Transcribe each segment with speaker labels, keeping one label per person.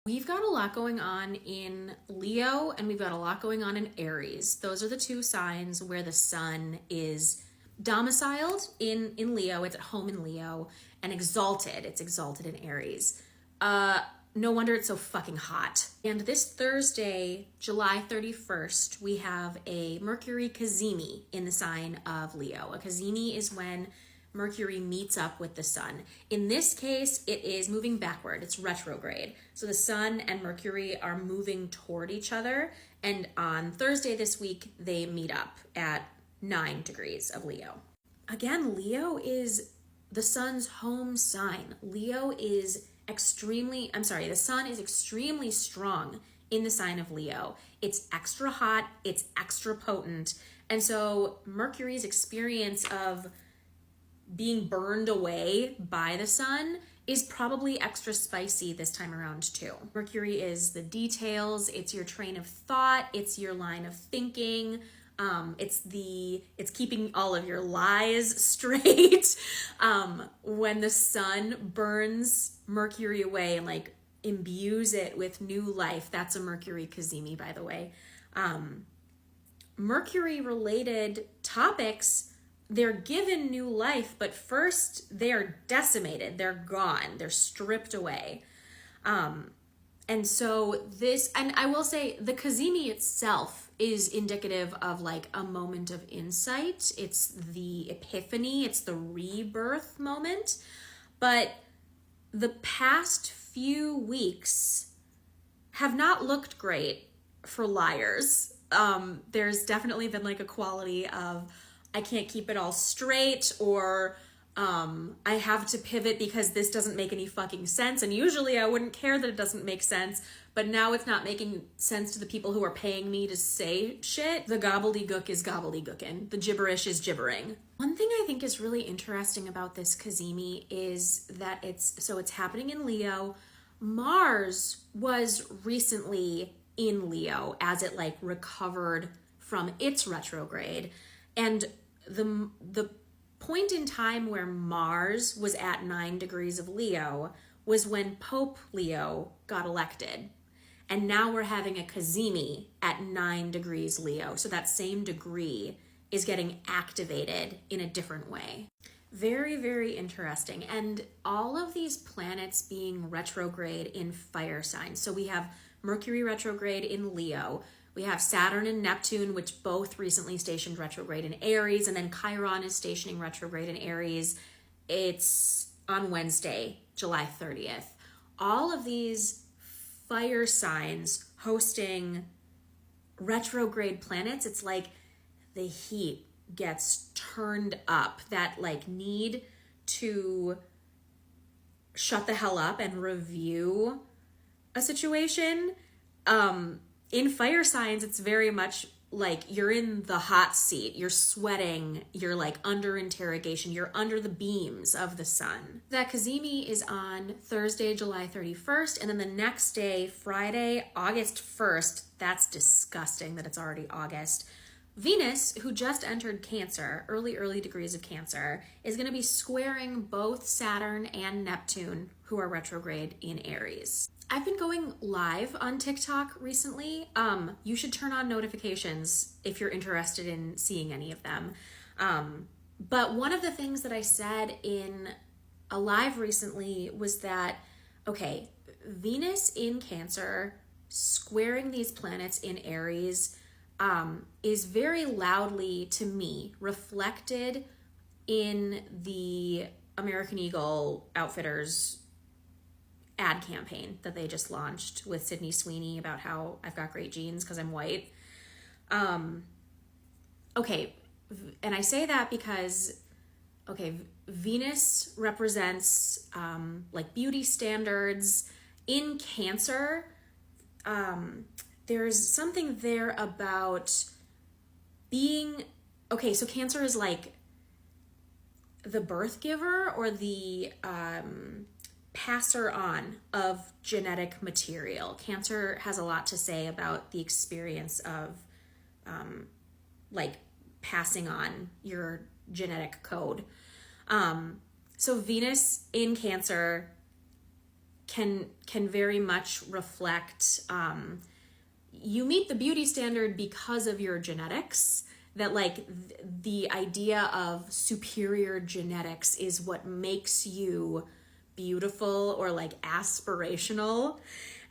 Speaker 1: We've got a lot going on in Leo and we've got a lot going on in Aries. Those are the two signs where the sun is domiciled in Leo. It's at home in Leo, and exalted. It's exalted in Aries. No wonder it's so fucking hot. And this Thursday, July 31st, we have a Mercury cazimi in the sign of Leo. A cazimi is when Mercury meets up with the sun. In this case, it is moving backward. It's retrograde. So the sun and Mercury are moving toward each other. And on Thursday this week, they meet up at 9 degrees of Leo. Again, Leo is the sun's home sign. The sun is extremely strong in the sign of Leo. It's extra hot, it's extra potent. And so Mercury's experience of being burned away by the sun is probably extra spicy this time around too. Mercury is the details, it's your train of thought, it's your line of thinking, it's keeping all of your lies straight. When the sun burns Mercury away and like imbues it with new life, that's a Mercury cazimi, by the way. Mercury related topics, they're given new life, but first they're decimated, they're gone, they're stripped away. And so and I will say the cazimi itself is indicative of like a moment of insight. It's the epiphany, it's the rebirth moment. But the past few weeks have not looked great for liars. There's definitely been like a quality of, I can't keep it all straight, or I have to pivot because this doesn't make any fucking sense. And usually I wouldn't care that it doesn't make sense, but now it's not making sense to the people who are paying me to say shit. The gobbledygook is gobbledygooking. The gibberish is gibbering. One thing I think is really interesting about this cazimi is that it's happening in Leo. Mars was recently in Leo as it like recovered from its retrograde. And the point in time where Mars was at 9 degrees of Leo was when Pope Leo got elected. And now we're having a cazimi at 9 degrees Leo. So that same degree is getting activated in a different way. Very, very interesting. And all of these planets being retrograde in fire signs. So we have Mercury retrograde in Leo. We have Saturn and Neptune, which both recently stationed retrograde in Aries, and then Chiron is stationing retrograde in Aries. It's on Wednesday, July 30th. All of these fire signs hosting retrograde planets, it's like the heat gets turned up. That like need to shut the hell up and review a situation. In fire signs, it's very much like you're in the hot seat, you're sweating, you're like under interrogation, you're under the beams of the sun. That cazimi is on Thursday, July 31st, and then the next day, Friday, August 1st, that's disgusting that it's already August. Venus, who just entered Cancer, early degrees of Cancer, is going to be squaring both Saturn and Neptune, who are retrograde in Aries. I've been going live on TikTok recently. You should turn on notifications if you're interested in seeing any of them. But one of the things that I said in a live recently was that, okay, Venus in Cancer squaring these planets in Aries is very loudly, to me, reflected in the American Eagle Outfitters ad campaign that they just launched with Sydney Sweeney about how I've got great genes because I'm white. Okay, and I say that because, okay, Venus represents like beauty standards. In Cancer, there's something there about being, okay, so Cancer is like the birth giver or the passer on of genetic material. Cancer has a lot to say about the experience of like passing on your genetic code. So Venus in Cancer can very much reflect, you meet the beauty standard because of your genetics. That like the idea of superior genetics is what makes you beautiful or like aspirational.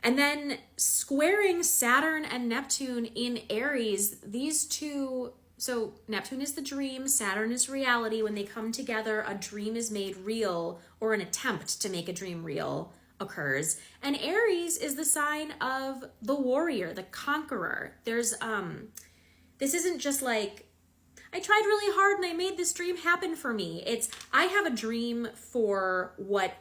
Speaker 1: And then squaring Saturn and Neptune in Aries, these two, so Neptune is the dream, Saturn is reality. When they come together, a dream is made real, or an attempt to make a dream real occurs. And Aries is the sign of the warrior, the conqueror. There's this isn't just like, I tried really hard and I made this dream happen for me. It's, I have a dream for what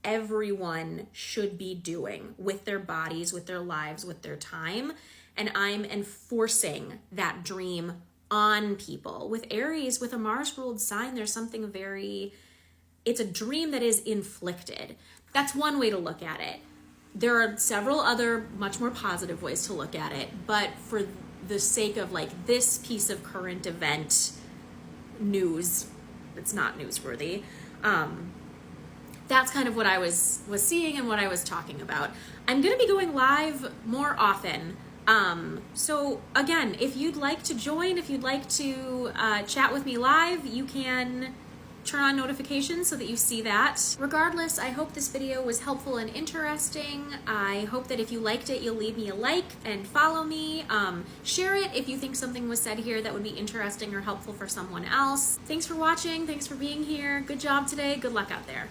Speaker 1: everyone should be doing with their bodies, with their lives, with their time. And I'm enforcing that dream on people. With Aries, with a Mars ruled sign, there's something very, it's a dream that is inflicted. That's one way to look at it. There are several other much more positive ways to look at it, but for the sake of like this piece of current event news, it's not newsworthy. That's kind of what I was seeing and what I was talking about. I'm going to be going live more often. So again, if you'd like to join, if you'd like to chat with me live, you can turn on notifications so that you see that. Regardless, I hope this video was helpful and interesting. I hope that if you liked it, you'll leave me a like and follow me. Share it if you think something was said here that would be interesting or helpful for someone else. Thanks for watching. Thanks for being here. Good job today. Good luck out there.